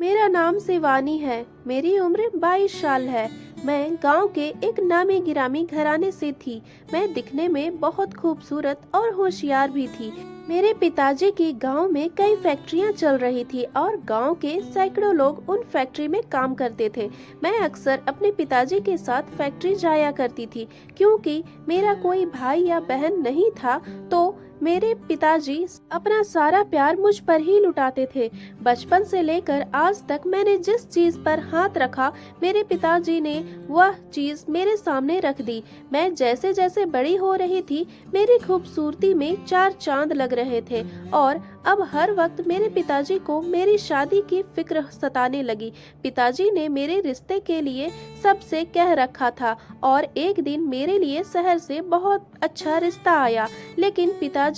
मेरा नाम शिवानी है। मेरी उम्र 22 साल है। मैं गांव के एक नामी गिरामी घराने से थी। मैं दिखने में बहुत खूबसूरत और होशियार भी थी। मेरे पिताजी की गांव में कई फैक्ट्रियां चल रही थी और गांव के सैकड़ों लोग उन फैक्ट्री में काम करते थे। मैं अक्सर अपने पिताजी के साथ फैक्ट्री जाया करती थी। क्योंकि मेरा कोई भाई या बहन नहीं था, तो मेरे पिताजी अपना सारा प्यार मुझ पर ही लुटाते थे। बचपन से लेकर आज तक मैंने जिस चीज पर हाथ रखा, मेरे पिताजी ने वह चीज मेरे सामने रख दी। मैं जैसे जैसे बड़ी हो रही थी, मेरी खूबसूरती में चार चांद लग रहे थे और अब हर वक्त मेरे पिताजी को मेरी शादी की फिक्र सताने लगी। पिताजी ने मेरे रिश्ते के लिए सबसे कह रखा था और एक दिन मेरे लिए शहर से बहुत अच्छा रिश्ता आया। लेकिन पिताजी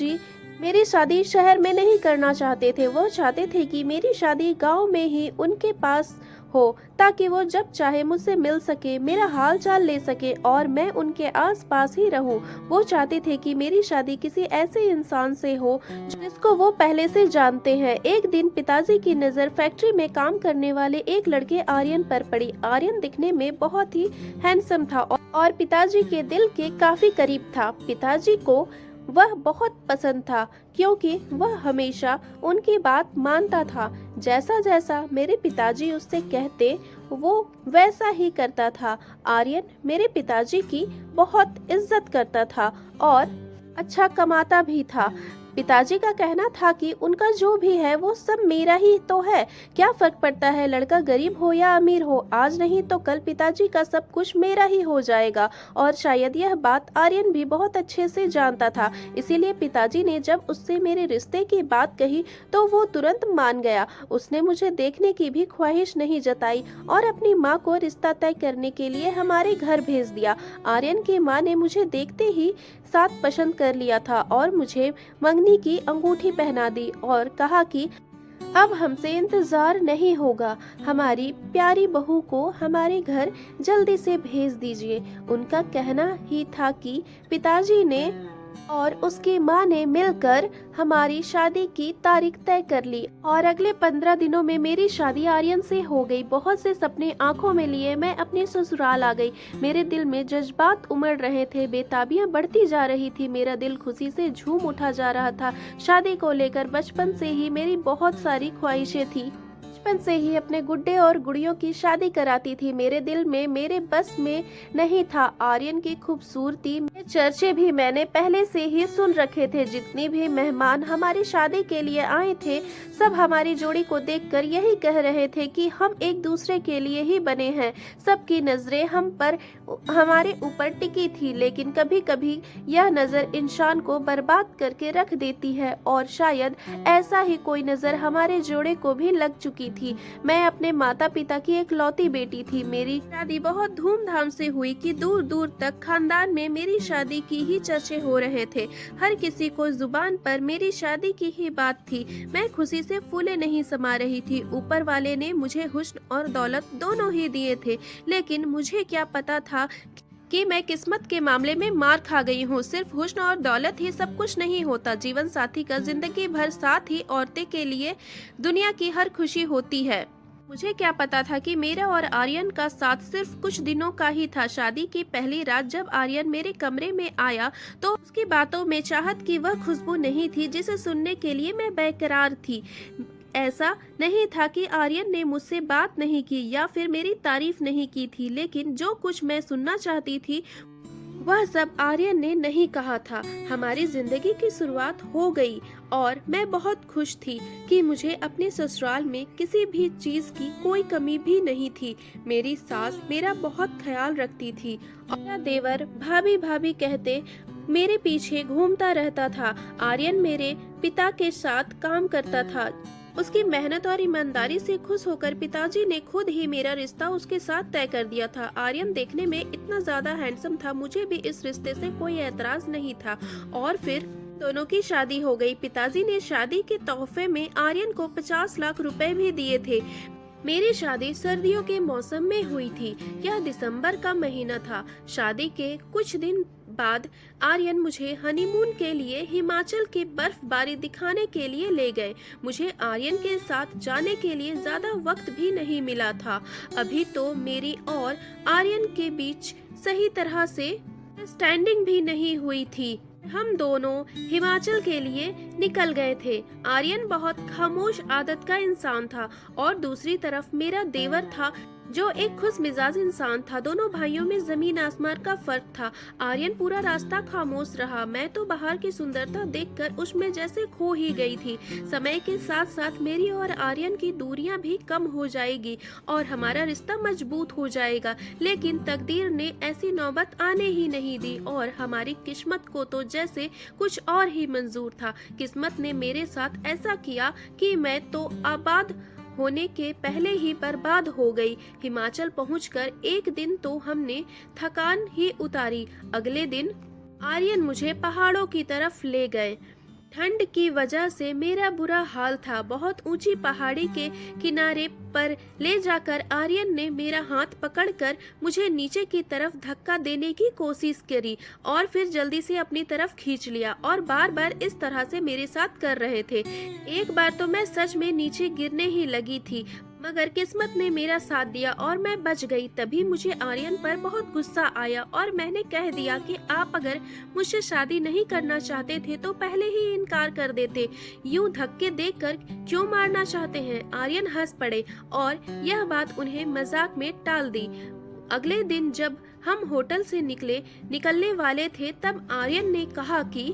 मेरी शादी शहर में नहीं करना चाहते थे। वो चाहते थे कि मेरी शादी गांव में ही उनके पास हो, ताकि वो जब चाहे मुझसे मिल सके, मेरा हाल चाल ले सके और मैं उनके आस पास ही रहूं। वो चाहते थे कि मेरी शादी किसी ऐसे इंसान से हो जिसको वो पहले से जानते हैं। एक दिन पिताजी की नज़र फैक्ट्री में काम करने वाले एक लड़के आर्यन पर पड़ी। आर्यन दिखने में बहुत ही हैंडसम था और पिताजी के दिल के काफी करीब था। पिताजी को वह बहुत पसंद था क्योंकि वह हमेशा उनकी बात मानता था। जैसा जैसा मेरे पिताजी उससे कहते, वो वैसा ही करता था। आर्यन मेरे पिताजी की बहुत इज्जत करता था और अच्छा कमाता भी था। पिताजी का कहना था कि उनका जो भी है वो सब मेरा ही तो है। क्या फर्क पड़ता है लड़का गरीब हो या अमीर हो, आज नहीं तो कल पिताजी का सब कुछ मेरा ही हो जाएगा। और शायद यह बात आर्यन भी बहुत अच्छे से जानता था। इसीलिए पिताजी ने जब उससे मेरे रिश्ते की बात कही तो वो तुरंत मान गया। उसने मुझे देखने की भी ख्वाहिश नहीं जताई और अपनी माँ को रिश्ता तय करने के लिए हमारे घर भेज दिया। आर्यन की माँ ने मुझे देखते ही साथ पसंद कर लिया था और मुझे मंगनी की अंगूठी पहना दी और कहा कि अब हमसे इंतजार नहीं होगा, हमारी प्यारी बहू को हमारे घर जल्दी से भेज दीजिए। उनका कहना ही था कि पिताजी ने और उसकी माँ ने मिलकर हमारी शादी की तारीख तय कर ली और अगले 15 दिनों में मेरी शादी आर्यन से हो गई। बहुत से सपने आंखों में लिए मैं अपने ससुराल आ गई। मेरे दिल में जज्बात उमड़ रहे थे, बेताबियां बढ़ती जा रही थी। मेरा दिल खुशी से झूम उठा जा रहा था। शादी को लेकर बचपन से ही मेरी बहुत सारी ख्वाहिशें थी। बचपन से ही अपने गुड्डे और गुड़ियों की शादी कराती थी। मेरे दिल में, मेरे बस में नहीं था। आर्यन की खूबसूरती में चर्चे भी मैंने पहले से ही सुन रखे थे। जितनी भी मेहमान हमारी शादी के लिए आए थे, सब हमारी जोड़ी को देखकर यही कह रहे थे कि हम एक दूसरे के लिए ही बने हैं। सबकी नजरें हम पर, हमारे ऊपर टिकी थी। लेकिन कभी कभी यह नजर इंसान को बर्बाद करके रख देती है और शायद ऐसा ही कोई नजर हमारे जोड़े को भी लग चुकी थी। मैं अपने माता पिता की एकलौती बेटी थी। मेरी शादी बहुत धूमधाम से हुई कि दूर दूर तक खानदान में मेरी शादी की ही चर्चे हो रहे थे। हर किसी को जुबान पर मेरी शादी की ही बात थी। मैं खुशी से फूले नहीं समा रही थी। ऊपर वाले ने मुझे हुस्न और दौलत दोनों ही दिए थे, लेकिन मुझे क्या पता था कि मैं किस्मत के मामले में मार खा गई हूँ। सिर्फ हुस्न और दौलत ही सब कुछ नहीं होता। जीवन साथी का जिंदगी भर साथ ही औरतें के लिए दुनिया की हर खुशी होती है। मुझे क्या पता था कि मेरा और आर्यन का साथ सिर्फ कुछ दिनों का ही था। शादी की पहली रात जब आर्यन मेरे कमरे में आया तो उसकी बातों में चाहत की वह खुशबू नहीं थी जिसे सुनने के लिए मैं बेकरार थी। ऐसा नहीं था कि आर्यन ने मुझसे बात नहीं की या फिर मेरी तारीफ नहीं की थी, लेकिन जो कुछ मैं सुनना चाहती थी वह सब आर्यन ने नहीं कहा था। हमारी जिंदगी की शुरुआत हो गई और मैं बहुत खुश थी कि मुझे अपने ससुराल में किसी भी चीज की कोई कमी भी नहीं थी। मेरी सास मेरा बहुत ख्याल रखती थी और मेरा देवर भाभी भाभी कहते मेरे पीछे घूमता रहता था। आर्यन मेरे पिता के साथ काम करता था। उसकी मेहनत और ईमानदारी से खुश होकर पिताजी ने खुद ही मेरा रिश्ता उसके साथ तय कर दिया था। आर्यन देखने में इतना ज्यादा हैंडसम था, मुझे भी इस रिश्ते से कोई एतराज नहीं था और फिर दोनों की शादी हो गई। पिताजी ने शादी के तोहफे में आर्यन को 50 लाख रुपए भी दिए थे। मेरी शादी सर्दियों के मौसम में हुई थी। यह दिसंबर का महीना था। शादी के कुछ दिन बाद आर्यन मुझे हनीमून के लिए हिमाचल की बर्फबारी दिखाने के लिए ले गए। मुझे आर्यन के साथ जाने के लिए ज्यादा वक्त भी नहीं मिला था। अभी तो मेरी और आर्यन के बीच सही तरह से स्टैंडिंग भी नहीं हुई थी। हम दोनों हिमाचल के लिए निकल गए थे। आर्यन बहुत खामोश आदत का इंसान था और दूसरी तरफ मेरा देवर था जो एक खुश मिजाज इंसान था। दोनों भाइयों में जमीन आसमान का फर्क था। आर्यन पूरा रास्ता खामोश रहा। मैं तो बाहर की सुंदरता देखकर उसमें जैसे खो ही गई थी। समय के साथ साथ मेरी और आर्यन की दूरियां भी कम हो जाएगी और हमारा रिश्ता मजबूत हो जाएगा। लेकिन तकदीर ने ऐसी नौबत आने ही नहीं दी और हमारी किस्मत को तो जैसे कुछ और ही मंजूर था। किस्मत ने मेरे साथ ऐसा किया कि मैं तो आबाद होने के पहले ही बर्बाद हो गई। हिमाचल पहुंचकर एक दिन तो हमने थकान ही उतारी। अगले दिन आर्यन मुझे पहाड़ों की तरफ ले गए। ठंड की वजह से मेरा बुरा हाल था। बहुत ऊंची पहाड़ी के किनारे पर ले जाकर आर्यन ने मेरा हाथ पकड़कर मुझे नीचे की तरफ धक्का देने की कोशिश करी और फिर जल्दी से अपनी तरफ खींच लिया और बार बार इस तरह से मेरे साथ कर रहे थे। एक बार तो मैं सच में नीचे गिरने ही लगी थी, मगर किस्मत ने मेरा साथ दिया और मैं बच गई। तभी मुझे आर्यन पर बहुत गुस्सा आया और मैंने कह दिया कि आप अगर मुझसे शादी नहीं करना चाहते थे तो पहले ही इनकार कर देते। यूं धक्के देकर क्यों मारना चाहते हैं? आर्यन हंस पड़े और यह बात उन्हें मजाक में टाल दी। अगले दिन जब हम होटल से निकलने वाले थे तब आर्यन ने कहा कि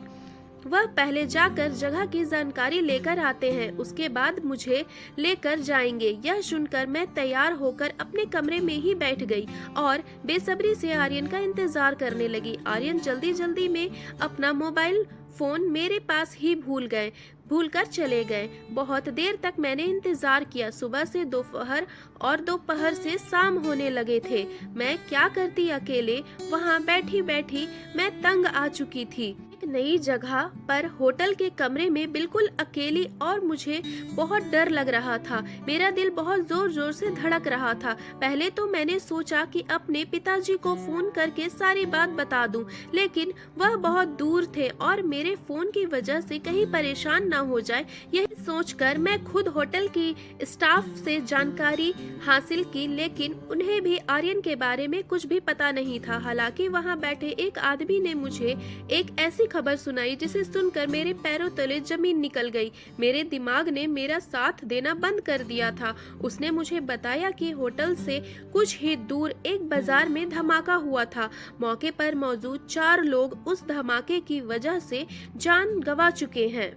वह पहले जाकर जगह की जानकारी लेकर आते हैं, उसके बाद मुझे लेकर जाएंगे। यह सुनकर मैं तैयार होकर अपने कमरे में ही बैठ गई और बेसब्री से आर्यन का इंतजार करने लगी। आर्यन जल्दी जल्दी में अपना मोबाइल फोन मेरे पास ही भूलकर चले गए। बहुत देर तक मैंने इंतजार किया। सुबह से दोपहर और दोपहर से शाम होने लगे थे। मैं क्या करती अकेले वहाँ बैठी बैठी मैं तंग आ चुकी थी। एक नई जगह पर होटल के कमरे में बिल्कुल अकेली और मुझे बहुत डर लग रहा था। मेरा दिल बहुत जोर जोर से धड़क रहा था। पहले तो मैंने सोचा कि अपने पिताजी को फोन करके सारी बात बता दूं, लेकिन वह बहुत दूर थे और मेरे फोन की वजह से कहीं परेशान न हो जाए। यही सोचकर मैं खुद होटल की स्टाफ से जानकारी हासिल की, लेकिन उन्हें भी आर्यन के बारे में कुछ भी पता नहीं था। हालांकि वहां बैठे एक आदमी ने मुझे एक ऐसी खबर सुनाई जिसे सुनकर मेरे पैरों तले जमीन निकल गई। मेरे दिमाग ने मेरा साथ देना बंद कर दिया था। उसने मुझे बताया कि होटल से कुछ ही दूर एक बाजार में धमाका हुआ था। मौके पर मौजूद 4 लोग उस धमाके की वजह से जान गंवा चुके हैं।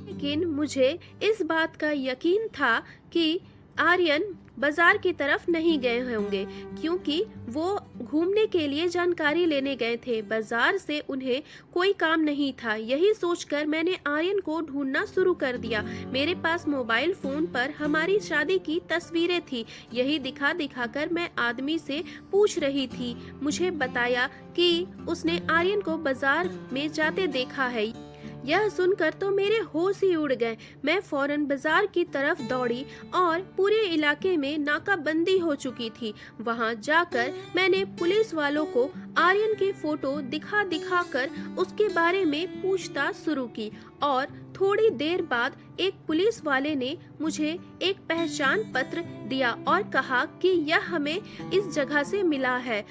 लेकिन मुझे इस बात का यकीन था कि आर्यन बाजार की तरफ नहीं गए होंगे, क्योंकि वो घूमने के लिए जानकारी लेने गए थे। बाजार से उन्हें कोई काम नहीं था। यही सोचकर मैंने आर्यन को ढूंढना शुरू कर दिया। मेरे पास मोबाइल फोन पर हमारी शादी की तस्वीरें थी। यही दिखा दिखाकर मैं आदमी से पूछ रही थी। मुझे बताया कि उसने आर्यन को बाजार में जाते देखा है। यह सुनकर तो मेरे होश ही उड़ गए। मैं फौरन बाजार की तरफ दौड़ी और पूरे इलाके में नाकाबंदी हो चुकी थी। वहां जाकर मैंने पुलिस वालों को आर्यन के फोटो दिखा कर उसके बारे में पूछताछ शुरू की और थोड़ी देर बाद एक पुलिस वाले ने मुझे एक पहचान पत्र दिया और कहा कि यह हमें इस जगह से मिला है।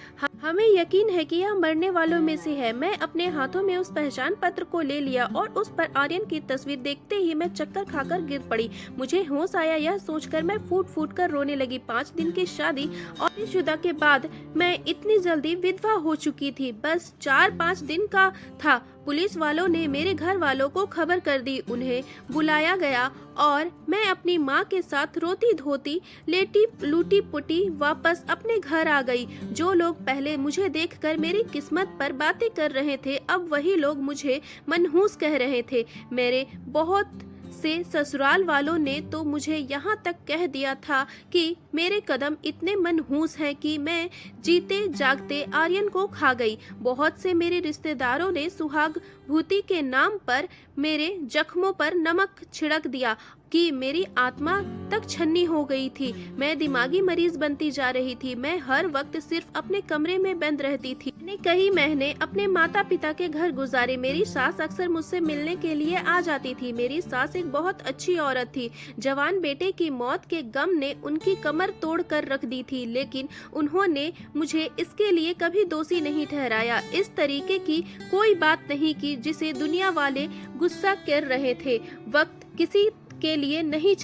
हमें यकीन है कि यह मरने वालों में से है। मैं अपने हाथों में उस पहचान पत्र को ले लिया और उस पर आर्यन की तस्वीर देखते ही मैं चक्कर खाकर गिर पड़ी। मुझे होश आया। यह सोचकर मैं फूट फूट कर रोने लगी। 5 दिन की शादी और शुदा के बाद मैं इतनी जल्दी विधवा हो चुकी थी। बस 4-5 दिन का था। पुलिस वालों ने मेरे घर वालों को खबर कर दी। उन्हें बुलाया गया और मैं अपनी माँ के साथ रोती धोती लेटी लूटी पुटी वापस अपने घर आ गई। जो लोग पहले मुझे देखकर मेरी किस्मत पर बातें कर रहे थे, अब वही लोग मुझे मनहूस कह रहे थे। मेरे बहुत से ससुराल वालों ने तो मुझे यहाँ तक कह दिया था कि मेरे कदम इतने मनहूस हैं कि मैं जीते जागते आर्यन को खा गई। बहुत से मेरे रिश्तेदारों ने सुहाग भूति के नाम पर मेरे जख्मों पर नमक छिड़क दिया कि मेरी आत्मा तक छन्नी हो गई थी। मैं दिमागी मरीज बनती जा रही थी। मैं हर वक्त सिर्फ अपने कमरे में बंद रहती थी। मैंने कई महीने अपने माता पिता के घर गुजारे। मेरी सास अक्सर मुझसे मिलने के लिए आ जाती थी। मेरी सास एक बहुत अच्छी औरत थी। जवान बेटे की मौत के गम ने उनकी कमर तोड़ कर रख दी थी, लेकिन उन्होंने मुझे इसके लिए कभी दोषी नहीं ठहराया। इस तरीके की कोई बात नहीं की जिसे दुनिया वाले गुस्सा कर रहे थे। वक्त किसी के लिए नहीं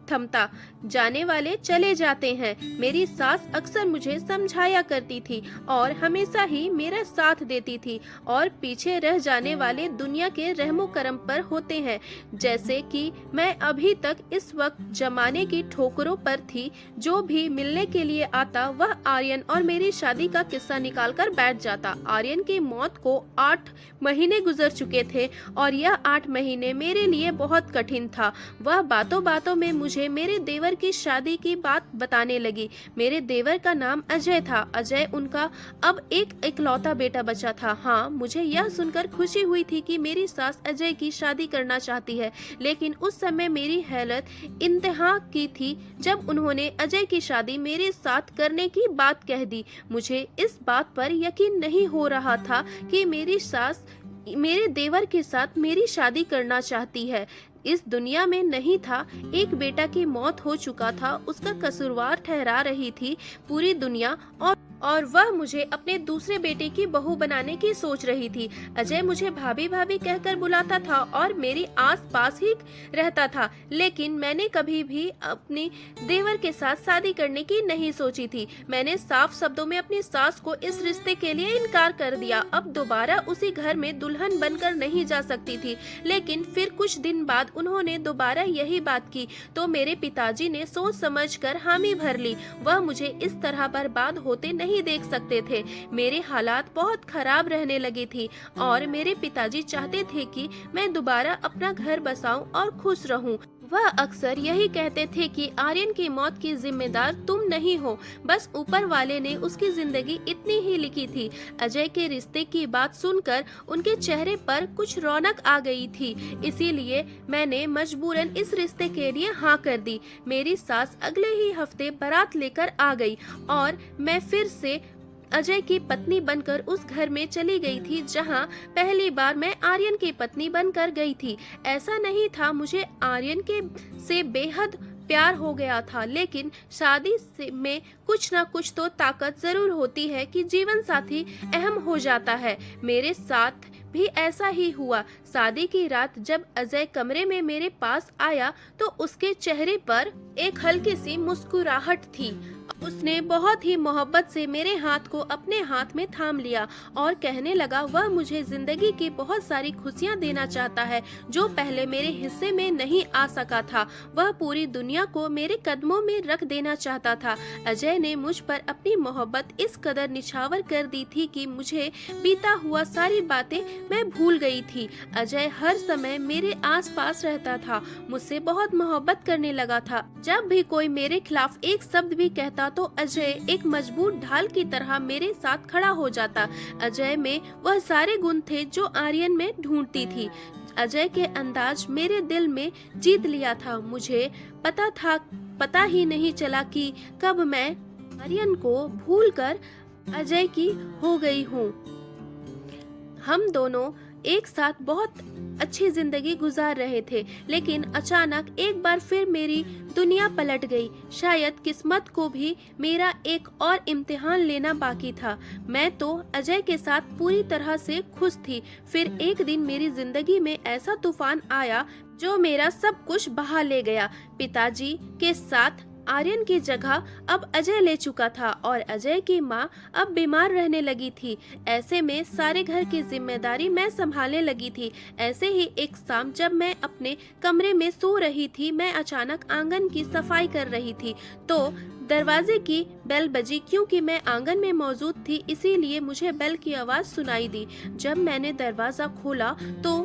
थमता, जाने वाले चले जाते हैं। मेरी सास अक्सर मुझे समझाया करती थी और हमेशा ही मेरा साथ देती थी। और पीछे रह जाने वाले दुनिया के रहमो करम पर होते हैं। जैसे कि मैं अभी तक इस वक्त जमाने की ठोकरों पर थी। जो भी मिलने के लिए आता वह आर्यन और मेरी शादी का किस्सा निकाल कर बैठ जाता। आर्यन की मौत को 8 महीने गुजर चुके थे और यह 8 महीने मेरे लिए बहुत कठिन था। वह बातों बातों में मुझे मेरे देवर की शादी की बात बताने लगी। मेरे देवर का नाम अजय था। अजय उनका अब एक इकलौता बेटा बचा था। हाँ, मुझे यह सुनकर खुशी हुई थी कि मेरी सास अजय की शादी करना चाहती है, लेकिन उस समय मेरी हालत इंतहा की थी जब उन्होंने अजय की शादी मेरे साथ करने की बात कह दी। मुझे इस बात पर यकीन नहीं हो रहा था कि मेरी सास मेरे देवर के साथ मेरी शादी करना चाहती है। इस दुनिया में नहीं था। एक बेटा की मौत हो चुका था, उसका कसूरवार ठहरा रही थी पूरी दुनिया, और वह मुझे अपने दूसरे बेटे की बहू बनाने की सोच रही थी। अजय मुझे भाभी भाभी कहकर बुलाता था और मेरी आस पास ही रहता था, लेकिन मैंने कभी भी अपने देवर के साथ शादी करने की नहीं सोची थी। मैंने साफ शब्दों में अपनी सास को इस रिश्ते के लिए इनकार कर दिया। अब दोबारा उसी घर में दुल्हन बनकर नहीं जा सकती थी। लेकिन फिर कुछ दिन बाद उन्होंने दोबारा यही बात की तो मेरे पिताजी ने सोच समझकर हामी भर ली। वह मुझे इस तरह बर्बाद होते नहीं देख सकते थे। मेरे हालात बहुत खराब रहने लगी थी और मेरे पिताजी चाहते थे कि मैं दोबारा अपना घर बसाऊं और खुश रहूं। वह अक्सर यही कहते थे कि आर्यन की मौत की जिम्मेदार तुम नहीं हो, बस ऊपर वाले ने उसकी जिंदगी इतनी ही लिखी थी। अजय के रिश्ते की बात सुनकर उनके चेहरे पर कुछ रौनक आ गई थी, इसीलिए मैंने मजबूरन इस रिश्ते के लिए हाँ कर दी। मेरी सास अगले ही हफ्ते बारात लेकर आ गई और मैं फिर से अजय की पत्नी बनकर उस घर में चली गई थी जहां पहली बार मैं आर्यन की पत्नी बनकर गई थी। ऐसा नहीं था मुझे आर्यन के से बेहद प्यार हो गया था, लेकिन शादी से में कुछ ना कुछ तो ताकत जरूर होती है कि जीवन साथी अहम हो जाता है। मेरे साथ भी ऐसा ही हुआ। शादी की रात जब अजय कमरे में मेरे पास आया तो उसके चेहरे पर एक हल्की सी मुस्कुराहट थी। उसने बहुत ही मोहब्बत से मेरे हाथ को अपने हाथ में थाम लिया और कहने लगा वह मुझे जिंदगी की बहुत सारी खुशियां देना चाहता है जो पहले मेरे हिस्से में नहीं आ सका था। वह पूरी दुनिया को मेरे कदमों में रख देना चाहता था। अजय ने मुझ पर अपनी मोहब्बत इस कदर निछावर कर दी थी कि मुझे बीता हुआ सारी बातें मैं भूल गई थी। अजय हर समय मेरे आसपास रहता था, मुझसे बहुत मोहब्बत करने लगा था। जब भी कोई मेरे खिलाफ एक शब्द भी कहता तो अजय एक मजबूत ढाल की तरह मेरे साथ खड़ा हो जाता। अजय में वह सारे गुण थे जो आर्यन में ढूंढती थी। अजय के अंदाज मेरे दिल में जीत लिया था। मुझे पता ही नहीं चला कि कब मैं आर्यन को भूलकर अजय की हो गई हूँ। हम दोनों एक साथ बहुत अच्छी जिंदगी गुजार रहे थे, लेकिन अचानक एक बार फिर मेरी दुनिया पलट गई। शायद किस्मत को भी मेरा एक और इम्तिहान लेना बाकी था। मैं तो अजय के साथ पूरी तरह से खुश थी। फिर एक दिन मेरी जिंदगी में ऐसा तूफान आया जो मेरा सब कुछ बहा ले गया। पिताजी के साथ आर्यन की जगह अब अजय ले चुका था और अजय की माँ अब बीमार रहने लगी थी। ऐसे में सारे घर की जिम्मेदारी मैं संभालने लगी थी। ऐसे ही एक शाम जब मैं अपने कमरे में सो रही थी, मैं अचानक आंगन की सफाई कर रही थी तो दरवाजे की बेल बजी। क्योंकि मैं आंगन में मौजूद थी इसीलिए मुझे बेल की आवाज सुनाई दी। जब मैंने दरवाजा खोला तो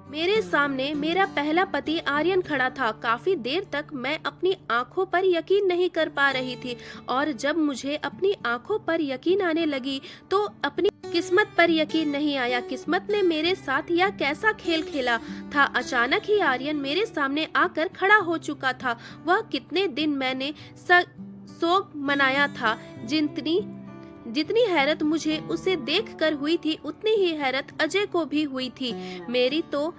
मेरे सामने मेरा पहला पति आर्यन खड़ा था। काफी देर तक मैं अपनी आंखों पर यकीन नहीं कर पा रही थी और जब मुझे अपनी आंखों पर यकीन आने लगी तो अपनी किस्मत पर यकीन नहीं आया। किस्मत ने मेरे साथ यह कैसा खेल खेला था। अचानक ही आर्यन मेरे सामने आकर खड़ा हो चुका था। वह कितने दिन मैंने शोक मनाया था। जितनी हैरत मुझे उसे देखकर हुई थी, उतनी ही हैरत अजय को भी हुई थी। मेरी तो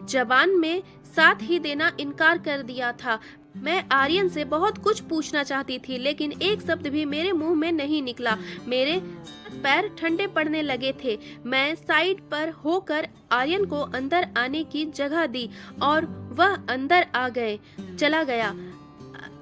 जबान में साथ ही देना इनकार कर दिया था। मैं आर्यन से बहुत कुछ पूछना चाहती थी, लेकिन एक शब्द भी मेरे मुंह में नहीं निकला। मेरे पैर ठंडे पड़ने लगे थे। मैं साइड पर होकर आर्यन को अंदर आने की जगह दी और वह अंदर चला गया।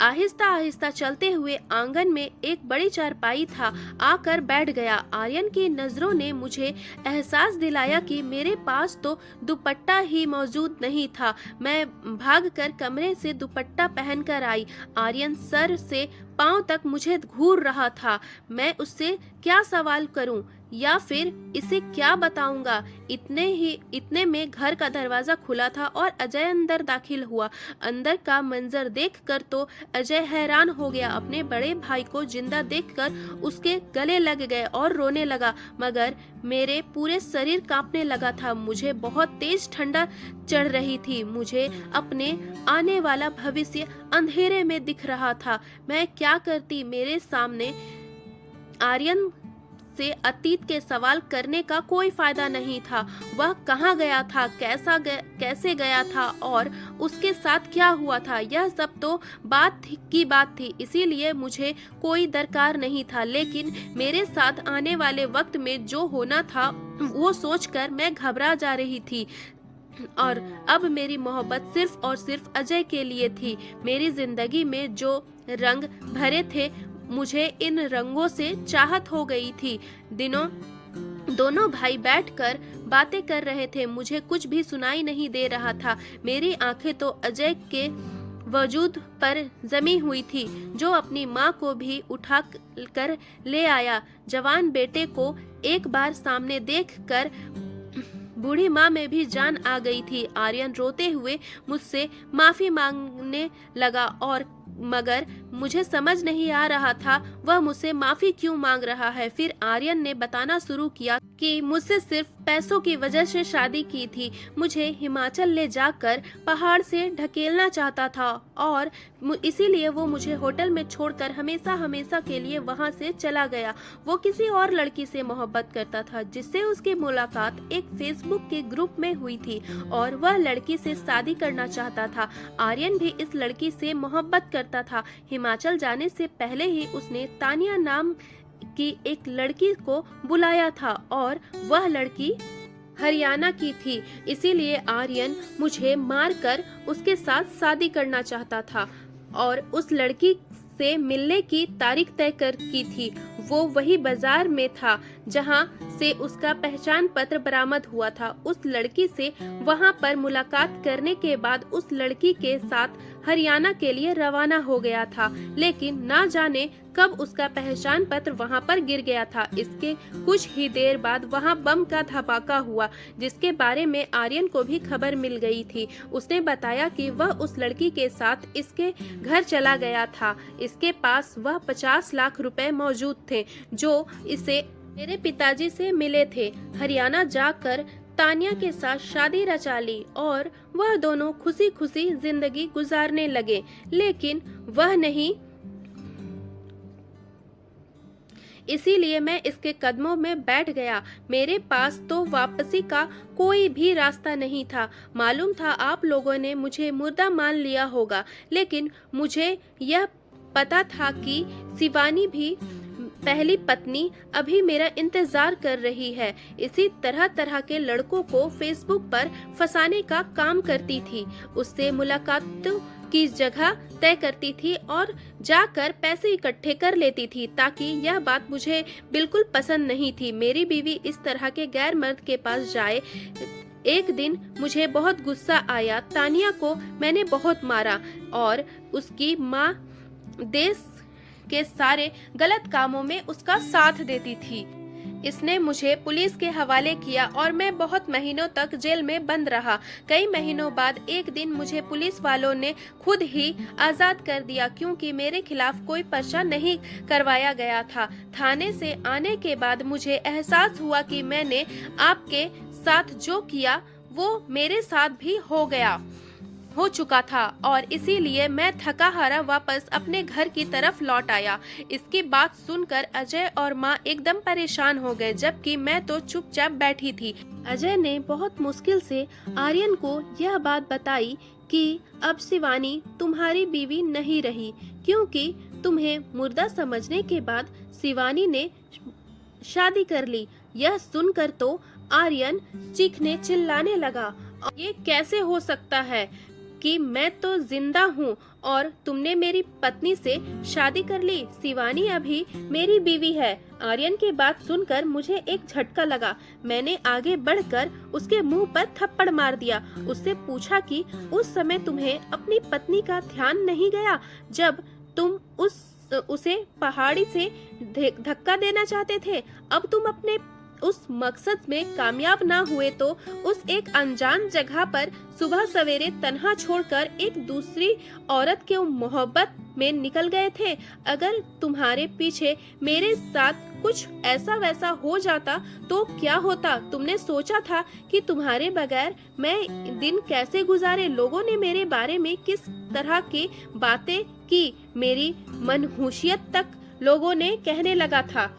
आहिस्ता आहिस्ता चलते हुए आंगन में एक बड़ी चारपाई था, आकर बैठ गया। आर्यन की नजरों ने मुझे एहसास दिलाया कि मेरे पास तो दुपट्टा ही मौजूद नहीं था। मैं भागकर कमरे से दुपट्टा पहनकर आई। आर्यन सर से पांव तक मुझे घूर रहा था। मैं उससे क्या सवाल करूं या फिर इसे क्या बताऊंगा। इतने में घर का दरवाजा खुला था और अजय अंदर दाखिल हुआ। अंदर का मंजर देखकर तो अजय हैरान हो गया। अपने बड़े भाई को जिंदा देखकर उसके गले लग गए और रोने लगा, मगर मेरे पूरे शरीर कांपने लगा था। मुझे बहुत तेज ठंडा चढ़ रही थी। मुझे अपने आने वाला भविष्य अंधेरे में दिख रहा था। मैं क्या करती। मेरे सामने आर्यन से अतीत के सवाल करने का कोई फायदा नहीं था। वह कहाँ गया था, कैसे गया था और उसके साथ क्या हुआ था, यह सब तो बात थी। इसीलिए मुझे कोई दरकार नहीं था। लेकिन मेरे साथ आने वाले वक्त में जो होना था वो सोचकर मैं घबरा जा रही थी। और अब मेरी मोहब्बत सिर्फ और सिर्फ अजय के लिए थी। मेरी जिंदगी में जो रंग भरे थे, मुझे इन रंगों से चाहत हो गई थी। दोनों भाई बैठकर बातें कर रहे थे। मुझे कुछ भी सुनाई नहीं दे रहा था। मेरी आंखें तो अजय के वजूद पर जमी हुई थी, जो अपनी माँ को भी उठा कर ले आया। जवान बेटे को एक बार सामने देखकर बूढ़ी माँ में भी जान आ गई थी। आर्यन रोते हुए मुझसे माफी मांगने लगा, और मगर मुझे समझ नहीं आ रहा था वह मुझसे माफी क्यों मांग रहा है। फिर आर्यन ने बताना शुरू किया कि मुझसे सिर्फ पैसों की वजह से शादी की थी। मुझे हिमाचल ले जाकर पहाड़ से ढकेलना चाहता था और इसीलिए वो मुझे होटल में छोड़कर हमेशा के लिए वहां से चला गया। वो किसी और लड़की से मोहब्बत करता था, जिससे उसकी मुलाकात एक फेसबुक के ग्रुप में हुई थी और वह लड़की से शादी करना चाहता था। आर्यन भी इस लड़की से मोहब्बत करता था। हिमाचल जाने से पहले ही उसने तानिया नाम की एक लड़की को बुलाया था और वह लड़की हरियाणा की थी। इसीलिए आर्यन मुझे मारकर उसके साथ शादी करना चाहता था और उस लड़की से मिलने की तारीख तय कर की थी। वो वही बाजार में था जहां से उसका पहचान पत्र बरामद हुआ था। उस लड़की से वहां पर मुलाकात करने के बाद उस लड़की के साथ हरियाणा के लिए रवाना हो गया था, लेकिन ना जाने कब उसका पहचान पत्र वहां पर गिर गया था। इसके कुछ ही देर बाद वहां बम का धमाका हुआ, जिसके बारे में आर्यन को भी खबर मिल गई थी। उसने बताया कि वह उस लड़की के साथ इसके घर चला गया था। इसके पास वह 50 लाख रुपए मौजूद थे, जो इसे मेरे पिताजी से मिले थे। हरियाणा जाकर तानिया के साथ शादी रचा ली और वह दोनों खुशी खुशी जिंदगी गुजारने लगे। लेकिन वह नहीं, इसीलिए मैं इसके कदमों में बैठ गया। मेरे पास तो वापसी का कोई भी रास्ता नहीं था। मालूम था आप लोगों ने मुझे मुर्दा मान लिया होगा, लेकिन मुझे यह पता था कि शिवानी भी पहली पत्नी अभी मेरा इंतजार कर रही है। इसी तरह के लड़कों को फेसबुक पर फंसाने का काम करती थी। उससे मुलाकात की जगह तय करती थी और जाकर पैसे इकट्ठे कर लेती थी, ताकि यह बात मुझे बिल्कुल पसंद नहीं थी। मेरी बीवी इस तरह के गैर मर्द के पास जाए। एक दिन मुझे बहुत गुस्सा आया। तानिया को मैंने बहुत मारा और उसकी माँ देश के सारे गलत कामों में उसका साथ देती थी। इसने मुझे पुलिस के हवाले किया और मैं बहुत महीनों तक जेल में बंद रहा। कई महीनों बाद एक दिन मुझे पुलिस वालों ने खुद ही आजाद कर दिया, क्योंकि मेरे खिलाफ कोई पर्चा नहीं करवाया गया था। थाने से आने के बाद मुझे एहसास हुआ कि मैंने आपके साथ जो किया वो मेरे साथ भी हो चुका था, और इसीलिए मैं थका हारा वापस अपने घर की तरफ लौट आया। इसकी बात सुनकर अजय और माँ एकदम परेशान हो गए, जबकि मैं तो चुपचाप बैठी थी। अजय ने बहुत मुश्किल से आर्यन को यह बात बताई कि अब शिवानी तुम्हारी बीवी नहीं रही, क्योंकि तुम्हें मुर्दा समझने के बाद शिवानी ने शादी कर ली। यह सुनकर तो आर्यन चीखने चिल्लाने लगा, ये कैसे हो सकता है कि मैं तो जिंदा हूँ और तुमने मेरी पत्नी से शादी कर ली। शिवानी अभी मेरी बीवी है। आर्यन की बात सुनकर मुझे एक झटका लगा। मैंने आगे बढ़कर उसके मुंह पर थप्पड़ मार दिया। उससे पूछा कि उस समय तुम्हें अपनी पत्नी का ध्यान नहीं गया जब तुम उसे पहाड़ी से धक्का देना चाहते थे? अब तुम अपने उस मकसद में कामयाब ना हुए तो उस एक अनजान जगह पर सुबह सवेरे तन्हा छोड़कर एक दूसरी औरत के मोहब्बत में निकल गए थे। अगर तुम्हारे पीछे मेरे साथ कुछ ऐसा वैसा हो जाता तो क्या होता? तुमने सोचा था कि तुम्हारे बगैर मैं दिन कैसे गुजारे? लोगों ने मेरे बारे में किस तरह की बातें की, मेरी मनहूसियत तक लोगों ने कहने लगा था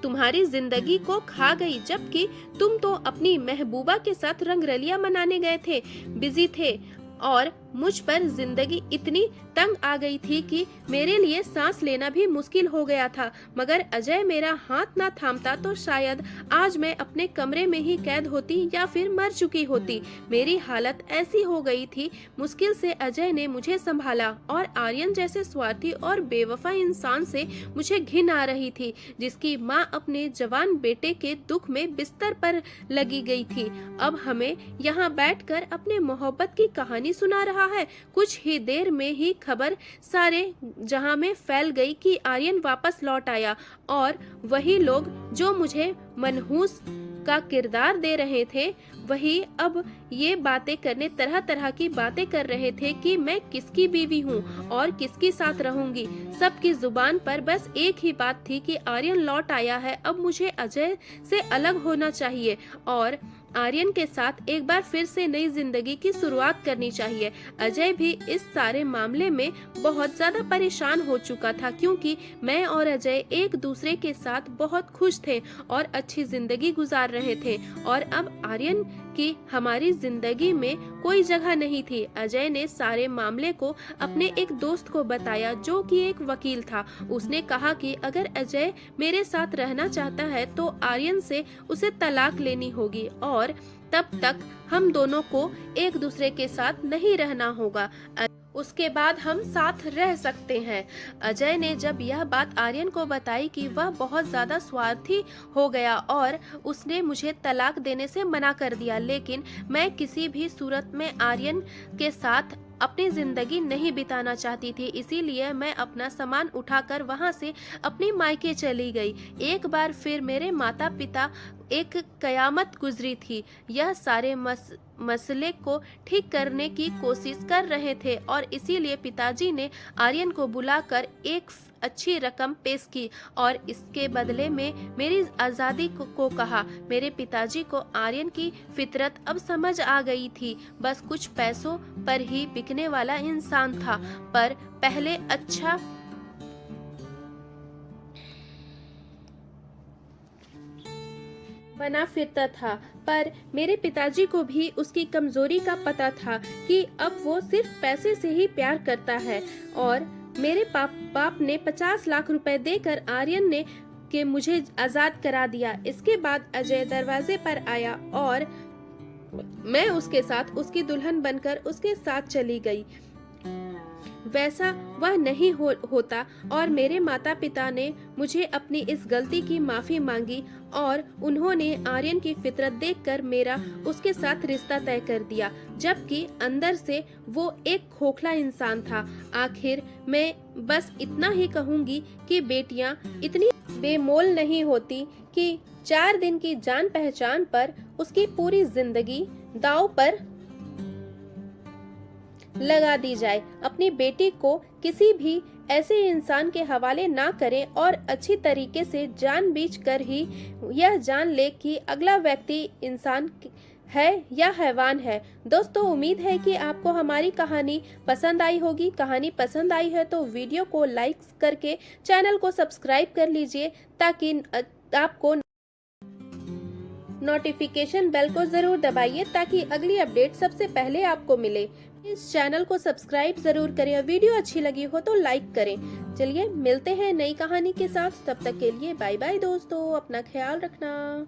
तुम्हारी जिंदगी को खा गई, जबकि तुम तो अपनी महबूबा के साथ रंगरलिया मनाने गए थे, बिजी थे, और मुझ पर जिंदगी इतनी तंग आ गई थी कि मेरे लिए सांस लेना भी मुश्किल हो गया था। मगर अजय मेरा हाथ ना थामता तो शायद आज मैं अपने कमरे में ही कैद होती या फिर मर चुकी होती। मेरी हालत ऐसी हो गई थी। मुश्किल से अजय ने मुझे संभाला और आर्यन जैसे स्वार्थी और बेवफा इंसान से मुझे घिन आ रही थी, जिसकी माँ अपने जवान बेटे के दुख में बिस्तर पर लगी गई थी। अब हमें यहाँ बैठकर अपने मोहब्बत की कहानी सुना रहा है। कुछ ही देर में ही खबर सारे जहां में फैल गई कि आर्यन वापस लौट आया, और वही लोग जो मुझे मनहूस का किरदार दे रहे थे वही अब ये बातें करने तरह तरह की बातें कर रहे थे कि मैं किसकी बीवी हूँ और किसके साथ रहूंगी। सबकी जुबान पर बस एक ही बात थी कि आर्यन लौट आया है, अब मुझे अजय से अलग होना चाहिए और आर्यन के साथ एक बार फिर से नई जिंदगी की शुरुआत करनी चाहिए। अजय भी इस सारे मामले में बहुत ज्यादा परेशान हो चुका था, क्योंकि मैं और अजय एक दूसरे के साथ बहुत खुश थे और अच्छी जिंदगी गुजार रहे थे, और अब आर्यन की हमारी जिंदगी में कोई जगह नहीं थी। अजय ने सारे मामले को अपने एक दोस्त को बताया जो कि एक वकील था। उसने कहा कि अगर अजय मेरे साथ रहना चाहता है तो आर्यन से उसे तलाक लेनी होगी और तब तक हम दोनों को एक दूसरे के साथ नहीं रहना होगा, उसके बाद हम साथ रह सकते हैं। अजय ने जब यह बात आर्यन को बताई कि वह बहुत ज्यादा स्वार्थी हो गया और उसने मुझे तलाक देने से मना कर दिया, लेकिन मैं किसी भी सूरत में आर्यन के साथ अपनी जिंदगी नहीं बिताना चाहती थी, इसीलिए मैं अपना सामान उठाकर वहां से अपनी मायके चली गई। एक बार फिर मेरे माता पिता एक कयामत गुजरी थी। यह सारे मसले को ठीक करने की कोशिश कर रहे थे और इसीलिए पिताजी ने आर्यन को बुलाकर एक अच्छी रकम पेश की और इसके बदले में मेरी आज़ादी को कहा। मेरे पिताजी को आर्यन की फितरत अब समझ आ गई थी। बस कुछ पैसों पर ही बिकने वाला इंसान था, पर पहले अच्छा बना फिरता था। पर मेरे पिताजी को भी उसकी कमजोरी का पता था कि अब वो सिर्फ पैसे से ही प्यार करता है, और मेरे बाप ने 50 लाख रुपए देकर आर्यन ने के मुझे आजाद करा दिया। इसके बाद अजय दरवाजे पर आया और मैं उसके साथ उसकी दुल्हन बनकर उसके साथ चली गई। वैसा वह नहीं होता और मेरे माता पिता ने मुझे अपनी इस गलती की माफी मांगी और उन्होंने आर्यन की फितरत देखकर मेरा उसके साथ रिश्ता तय कर दिया, जबकि अंदर से वो एक खोखला इंसान था। आखिर मैं बस इतना ही कहूंगी कि बेटियां इतनी बेमोल नहीं होती कि 4 दिन की जान पहचान पर उसकी पूरी जिंदगी दांव पर लगा दी जाए। अपनी बेटी को किसी भी ऐसे इंसान के हवाले ना करें और अच्छी तरीके से जानबूझकर ही यह जान ले कि अगला व्यक्ति इंसान है या हैवान है। दोस्तों, उम्मीद है कि आपको हमारी कहानी पसंद आई होगी। कहानी पसंद आई है तो वीडियो को लाइक करके चैनल को सब्सक्राइब कर लीजिए, ताकि आपको नोटिफिकेशन बेल को जरूर दबाइए, ताकि अगली अपडेट सबसे पहले आपको मिले। इस चैनल को सब्सक्राइब जरूर करें और वीडियो अच्छी लगी हो तो लाइक करें। चलिए मिलते हैं नई कहानी के साथ, तब तक के लिए बाय बाय दोस्तों, अपना ख्याल रखना।